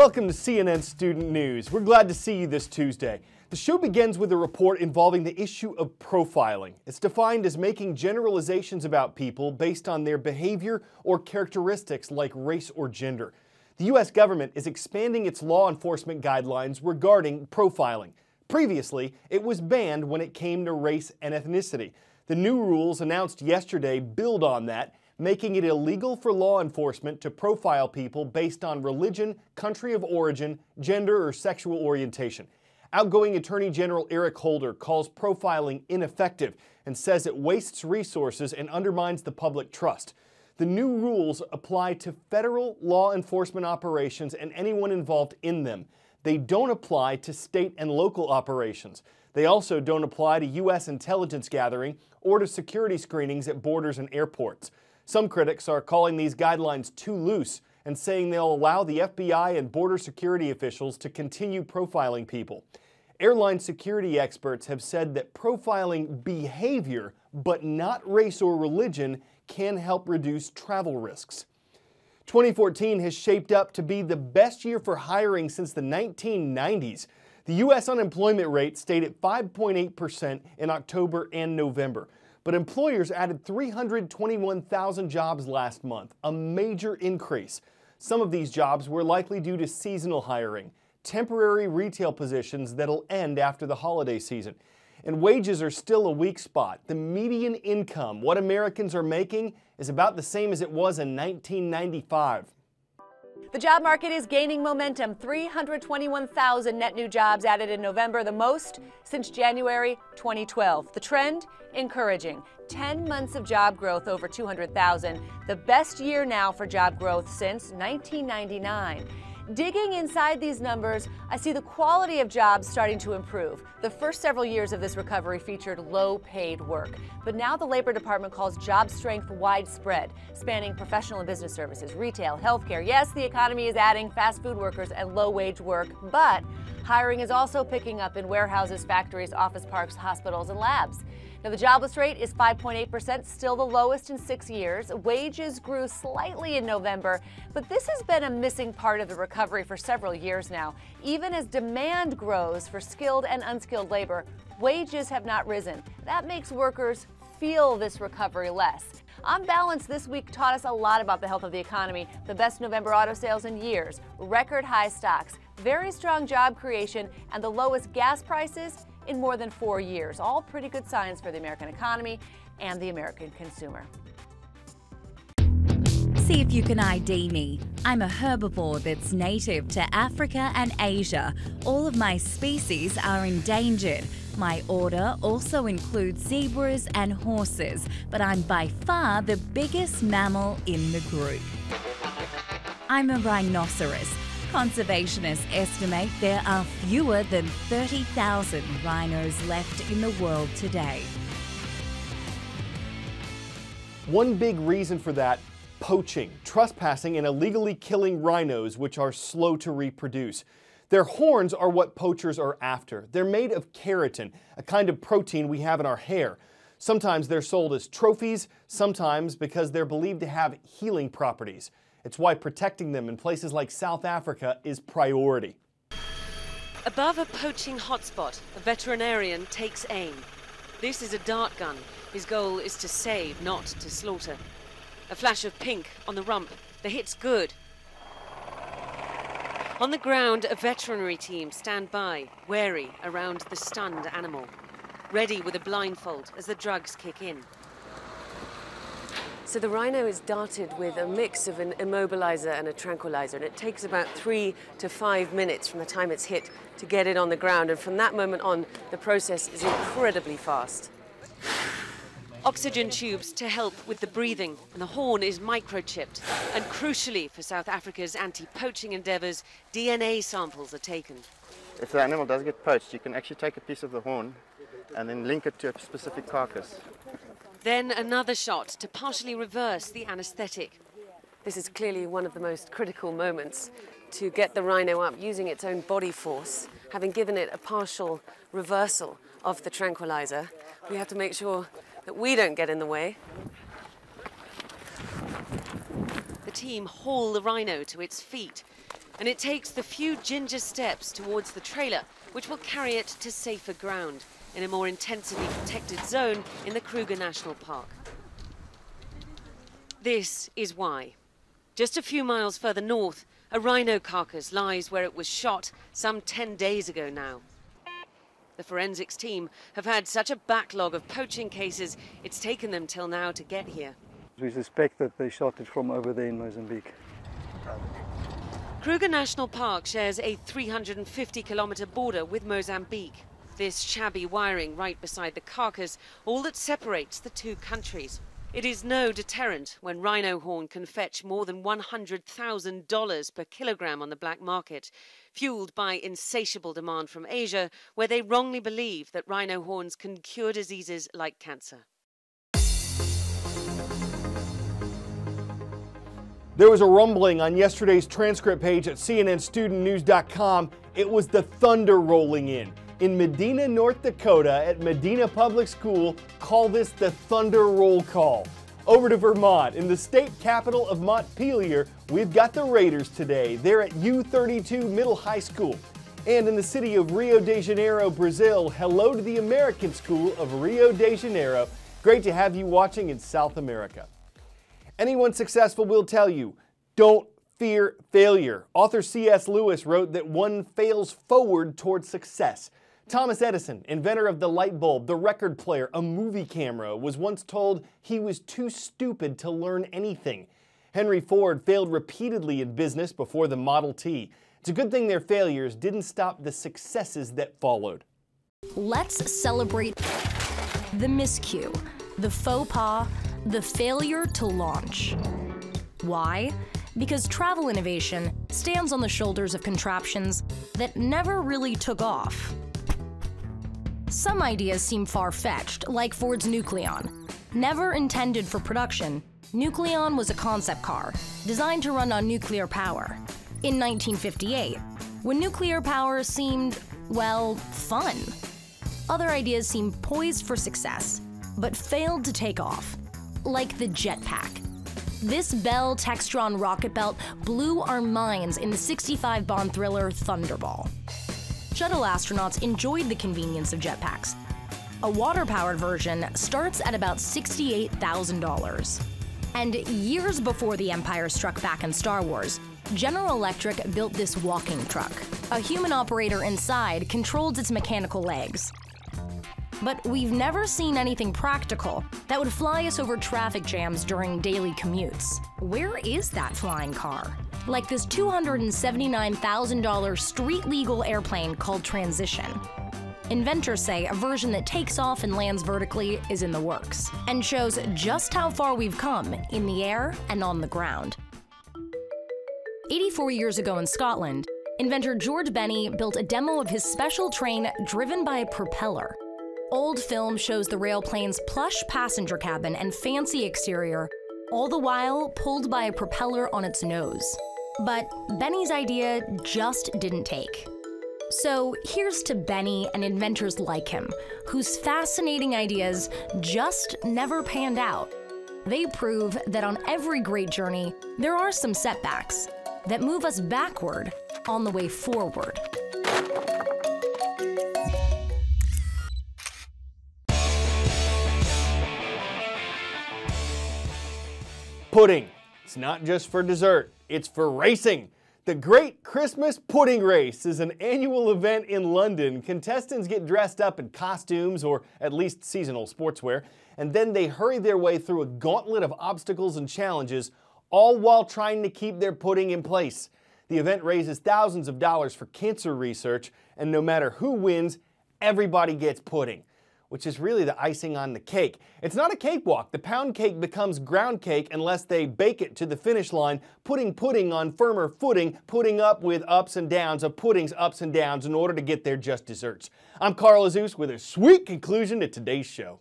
Welcome to CNN Student News. We're glad to see you this Tuesday. The show begins with a report involving the issue of profiling. It's defined as making generalizations about people based on their behavior or characteristics like race or gender. The U.S. government is expanding its law enforcement guidelines regarding profiling. Previously, it was banned when it came to race and ethnicity. The new rules announced yesterday build on that, making it illegal for law enforcement to profile people based on religion, country of origin, gender, or sexual orientation. Outgoing Attorney General Eric Holder calls profiling ineffective and says it wastes resources and undermines the public trust. The new rules apply to federal law enforcement operations and anyone involved in them. They don't apply to state and local operations. They also don't apply to U.S. intelligence gathering or to security screenings at borders and airports. Some critics are calling these guidelines too loose and saying they'll allow the FBI and border security officials to continue profiling people. Airline security experts have said that profiling behavior, but not race or religion, can help reduce travel risks. 2014 has shaped up to be the best year for hiring since the 1990s. The U.S. unemployment rate stayed at 5.8% in October and November. But employers added 321,000 jobs last month, a major increase. Some of these jobs were likely due to seasonal hiring, temporary retail positions that'll end after the holiday season. And wages are still a weak spot. The median income, what Americans are making, is about the same as it was in 1995. The job market is gaining momentum. 321,000 net new jobs added in November, the most since January 2012. The trend, encouraging. 10 months of job growth over 200,000, the best year now for job growth since 1999. Digging inside these numbers, I see the quality of jobs starting to improve. The first several years of this recovery featured low-paid work. But now the Labor Department calls job strength widespread, spanning professional and business services, retail, healthcare. Yes, the economy is adding fast food workers and low-wage work, but hiring is also picking up in warehouses, factories, office parks, hospitals, and labs. Now, the jobless rate is 5.8%, still the lowest in 6 years. Wages grew slightly in November, but this has been a missing part of the recovery for several years now. Even as demand grows for skilled and unskilled labor, wages have not risen. That makes workers feel this recovery less. On balance, this week taught us a lot about the health of the economy. The best November auto sales in years, record high stocks, very strong job creation, and the lowest gas prices in more than 4 years. All pretty good signs for the American economy and the American consumer. See if you can ID me. I'm a herbivore that's native to Africa and Asia. All of my species are endangered. My order also includes zebras and horses, but I'm by far the biggest mammal in the group. I'm a rhinoceros. Conservationists estimate there are fewer than 30,000 rhinos left in the world today. One big reason for that, poaching, trespassing, and illegally killing rhinos, which are slow to reproduce. Their horns are what poachers are after. They're made of keratin, a kind of protein we have in our hair. Sometimes they're sold as trophies, sometimes because they're believed to have healing properties. It's why protecting them in places like South Africa is priority. Above a poaching hotspot, a veterinarian takes aim. This is a dart gun. His goal is to save, not to slaughter. A flash of pink on the rump. The hit's good. On the ground, a veterinary team stand by, wary around the stunned animal, ready with a blindfold as the drugs kick in. So the rhino is darted with a mix of an immobilizer and a tranquilizer, and it takes about 3 to 5 minutes from the time it's hit to get it on the ground, and from that moment on, the process is incredibly fast. Oxygen tubes to help with the breathing, and the horn is microchipped. And crucially for South Africa's anti-poaching endeavours, DNA samples are taken. If the animal does get poached, you can actually take a piece of the horn and then link it to a specific carcass. Then another shot to partially reverse the anaesthetic. This is clearly one of the most critical moments to get the rhino up using its own body force. Having given it a partial reversal of the tranquilizer, we have to make sure that we don't get in the way. The team haul the rhino to its feet. and it takes the few ginger steps towards the trailer, which will carry it to safer ground in a more intensively protected zone in the Kruger National Park. This is why. Just a few miles further north, a rhino carcass lies where it was shot some 10 days ago now. The forensics team have had such a backlog of poaching cases, it's taken them till now to get here. We suspect that they shot it from over there in Mozambique. Kruger National Park shares a 350-kilometre border with Mozambique. This shabby wiring right beside the carcass, all that separates the two countries. It is no deterrent when rhino horn can fetch more than $100,000 per kilogram on the black market, fueled by insatiable demand from Asia, where they wrongly believe that rhino horns can cure diseases like cancer. There was a rumbling on yesterday's transcript page at CNNStudentNews.com. It was the thunder rolling in. In Medina, North Dakota, at Medina Public School, call this the Thunder Roll Call. Over to Vermont, in the state capital of Montpelier, we've got the Raiders today. They're at U32 Middle High School. And in the city of Rio de Janeiro, Brazil, hello to the American School of Rio de Janeiro. Great to have you watching in South America. Anyone successful will tell you, don't fear failure. Author C.S. Lewis wrote that one fails forward toward success. Thomas Edison, inventor of the light bulb, the record player, a movie camera, was once told he was too stupid to learn anything. Henry Ford failed repeatedly in business before the Model T. It's a good thing their failures didn't stop the successes that followed. Let's celebrate the miscue, the faux pas, the failure to launch. Why? Because travel innovation stands on the shoulders of contraptions that never really took off. Some ideas seem far-fetched, like Ford's Nucleon. Never intended for production, Nucleon was a concept car, designed to run on nuclear power. In 1958, when nuclear power seemed, well, fun. Other ideas seemed poised for success, but failed to take off, like the jetpack. This Bell Textron rocket belt blew our minds in the 65 Bond thriller Thunderball. Shuttle astronauts enjoyed the convenience of jetpacks. A water-powered version starts at about $68,000. And years before the Empire struck back in Star Wars, General Electric built this walking truck. A human operator inside controlled its mechanical legs. But we've never seen anything practical that would fly us over traffic jams during daily commutes. Where is that flying car? Like this $279,000 street-legal airplane called Transition. Inventors say a version that takes off and lands vertically is in the works, and shows just how far we've come in the air and on the ground. 84 years ago in Scotland, inventor George Benny built a demo of his special train driven by a propeller. Old film shows the railplane's plush passenger cabin and fancy exterior, all the while pulled by a propeller on its nose. But Benny's idea just didn't take. So here's to Benny and inventors like him, whose fascinating ideas just never panned out. They prove that on every great journey, there are some setbacks that move us backward on the way forward. Pudding. It's not just for dessert, it's for racing. The Great Christmas Pudding Race is an annual event in London. Contestants get dressed up in costumes, or at least seasonal sportswear, and then they hurry their way through a gauntlet of obstacles and challenges, all while trying to keep their pudding in place. The event raises thousands of dollars for cancer research, and no matter who wins, everybody gets pudding, which is really the icing on the cake. It's not a cakewalk. The pound cake becomes ground cake unless they bake it to the finish line, putting pudding on firmer footing, putting up with ups and downs of pudding's ups and downs in order to get their just desserts. I'm Carl Azus with a sweet conclusion to today's show.